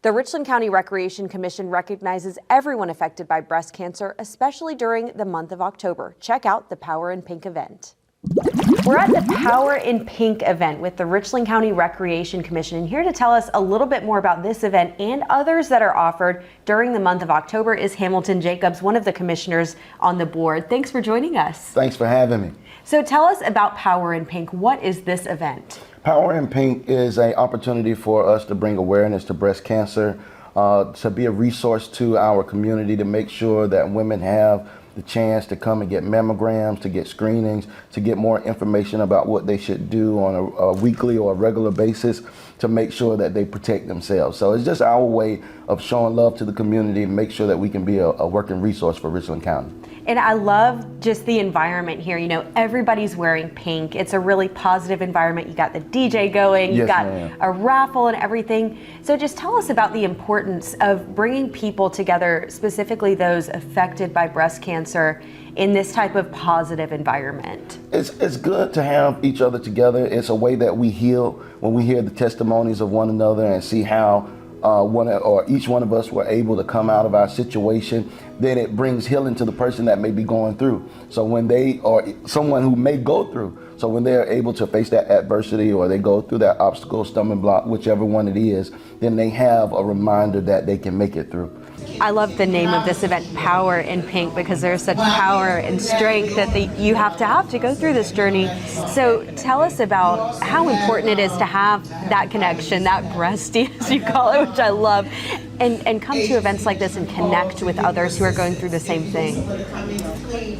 The Richland County Recreation Commission recognizes everyone affected by breast cancer, especially during the month of October. Check out the Power in Pink event. We're at the Power in Pink event with the Richland County Recreation Commission, and here to tell us a little bit more about this event and others that are offered during the month of October is Hamilton Jacobs, one of the commissioners on the board. Thanks for joining us. Thanks for having me. So tell us about Power in Pink. What is this event? Power in Pink is an opportunity for us to bring awareness to breast cancer, to be a resource to our community, to make sure that women have the chance to come and get mammograms, to get screenings, to get more information about what they should do on a weekly or a regular basis to make sure that they protect themselves. So it's just our way of showing love to the community and make sure that we can be a working resource for Richland County. And I love just the environment here. You know, everybody's wearing pink. It's a really positive environment. You got the DJ going, you got a raffle and everything. So just tell us about the importance of bringing people together, specifically those affected by breast cancer, in this type of positive environment. It's good to have each other together. It's a way that we heal when we hear the testimonies of one another and see how each one of us were able to come out of our situation. Then it brings healing to the person that may be going through. So when they, or someone who may go through, so when they're able to face that adversity or they go through that obstacle, stumbling block, whichever one it is, then they have a reminder that they can make it through. I love the name of this event, Power in Pink, because there's such power and strength that you have to go through this journey. So tell us about how important it is to have that connection, that breastie, as you call it, which I love, and come to events like this and connect with others who are going through the same thing.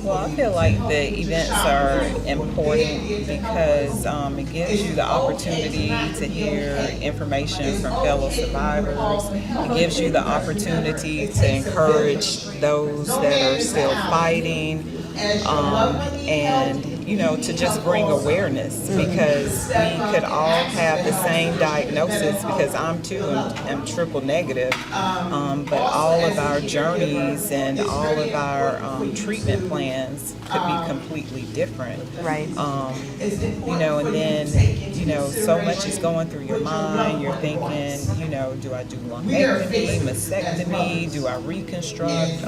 Well, I feel like the events are important because it gives you the opportunity to hear information from fellow survivors. It gives you the opportunity to encourage those that are still fighting, and to just bring awareness, because we could all have the same diagnosis, because I'm triple negative, but all of our journeys and all of our treatment plans could be completely different. Right. And then, so much is going through your mind. You're thinking, do I do lumpectomy, mastectomy? Do I reconstruct?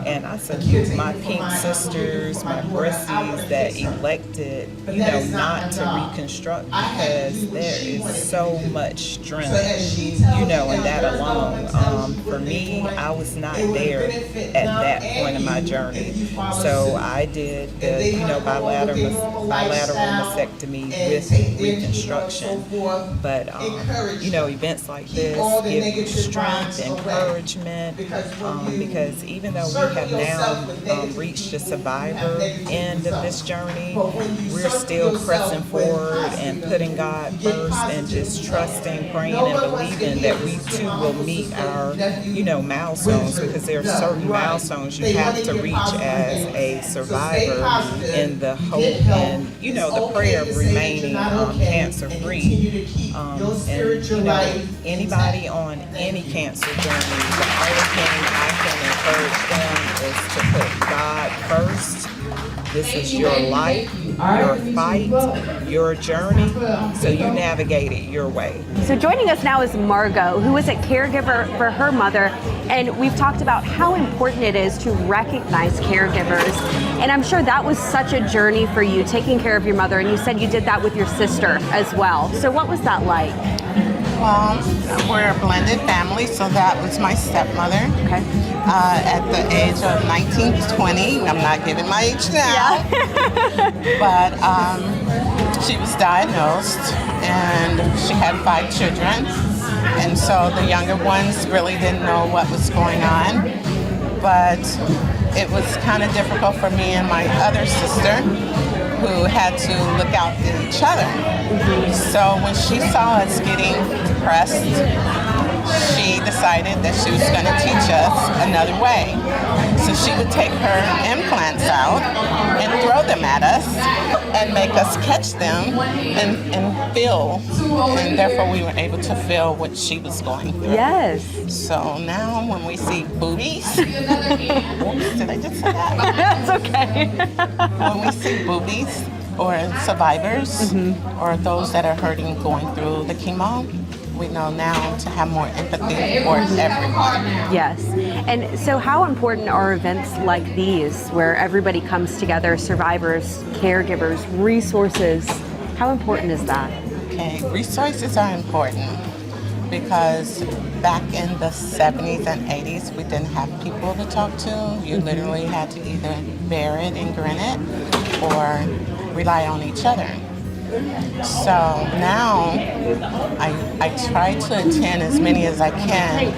And I salute my pink sisters, my breasties that elected, not to reconstruct, because there is so much strength, in that alone. For me, I was not there at that point in my journey. So I did the, bilateral mastectomy with reconstruction. But, events like this give you strength, encouragement, because even though we have now reached the survivor end of this journey, we're still pressing forward and putting God first and just trusting, praying, and believing that we too will meet our, milestones, because there are certain milestones you have to reach as a survivor in the hope and, the prayer of remaining cancer-free. Anybody on any cancer journey, the only thing I can encourage them is to put God first. This is your life, your fight, your journey, so you navigate it your way. So joining us now is Margot, who is a caregiver for her mother, and we've talked about how important it is to recognize caregivers. And I'm sure that was such a journey for you, taking care of your mother, and you said you did that with your sister as well. So what was that like? Well, we're a blended family, so that was my stepmother. Okay. At the age of 19, 20, I'm not giving my age now, but she was diagnosed and she had 5 children, and so the younger ones really didn't know what was going on, but it was kind of difficult for me and my other sister, who had to look out for each other. So when she saw us getting depressed, she decided that she was going to teach us another way. So she would take her implants out and throw them at us and make us catch them and feel. And therefore we were able to feel what she was going through. Yes. So now when we see boobies, oops, did I just say that? That's okay. When we see boobies or survivors or those that are hurting going through the chemo, we know now to have more empathy for everyone. Yes. And so how important are events like these where everybody comes together, survivors, caregivers, resources? How important is that? Okay, resources are important because back in the 70s and 80s, we didn't have people to talk to. You literally had to either bear it and grin it or rely on each other. So now I try to attend as many as I can.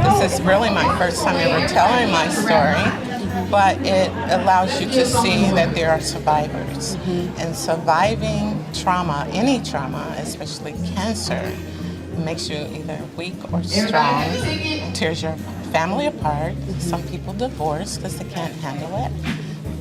This is really my first time ever telling my story, but it allows you to see that there are survivors. And surviving trauma, any trauma, especially cancer, makes you either weak or strong, tears your family apart. Some people divorce because they can't handle it.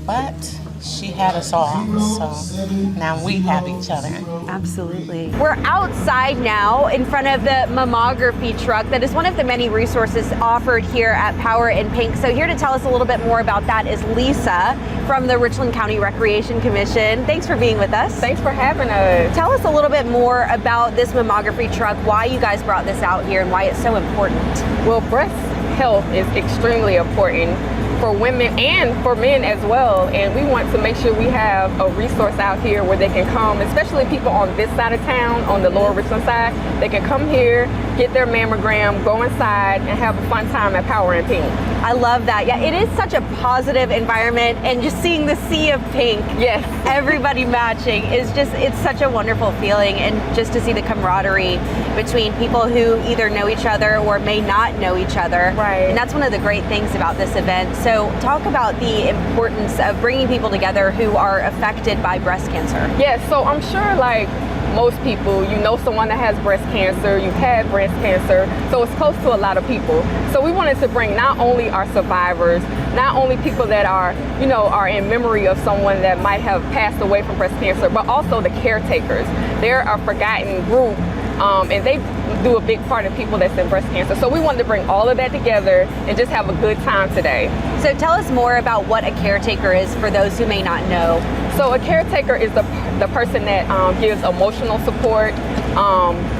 But she had us all, so now we have each other. Absolutely. We're outside now in front of the mammography truck that is one of the many resources offered here at Power in Pink. So here to tell us a little bit more about that is Lisa from the Richland County Recreation Commission. Thanks for being with us. Thanks for having us. Tell us a little bit more about this mammography truck, why you guys brought this out here and why it's so important. Well, breast health is extremely important for women and for men as well, and we want to make sure we have a resource out here where they can come, especially people on this side of town, on the lower Richland side. They can come here, get their mammogram, go inside, and have a fun time at Power in Pink. I love that. Yeah, it is such a positive environment, and just seeing the sea of pink, Yes. everybody matching is just, it's such a wonderful feeling. And just to see the camaraderie between people who either know each other or may not know each other. Right. And that's one of the great things about this event. So talk about the importance of bringing people together who are affected by breast cancer. Yes, so I'm sure like most people, you know someone that has breast cancer, you've had breast cancer, so it's close to a lot of people. So we wanted to bring not only our survivors, not only people that are, you know, are in memory of someone that might have passed away from breast cancer, but also the caretakers. They're a forgotten group, and they do a big part of people that's in breast cancer. So we wanted to bring all of that together and just have a good time today. So tell us more about what a caretaker is for those who may not know. So a caretaker is the person that gives emotional support,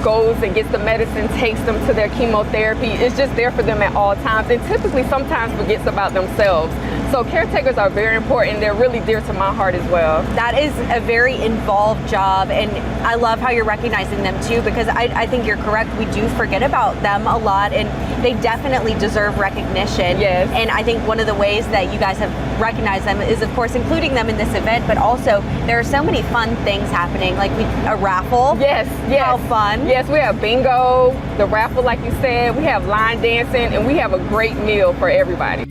goes and gets the medicine, takes them to their chemotherapy. It's just there for them at all times, and typically sometimes forgets about themselves. So caretakers are very important. They're really dear to my heart as well. That is a very involved job, and I love how you're recognizing them too, because I think you're correct. We do forget about them a lot, and they definitely deserve recognition. Yes. And I think one of the ways that you guys have recognized them is, of course, including them in this event, but also there are so many fun things happening, like a raffle. Yes, yes. How fun. Yes, we have bingo, the raffle like you said, we have line dancing, and we have a great meal for everybody.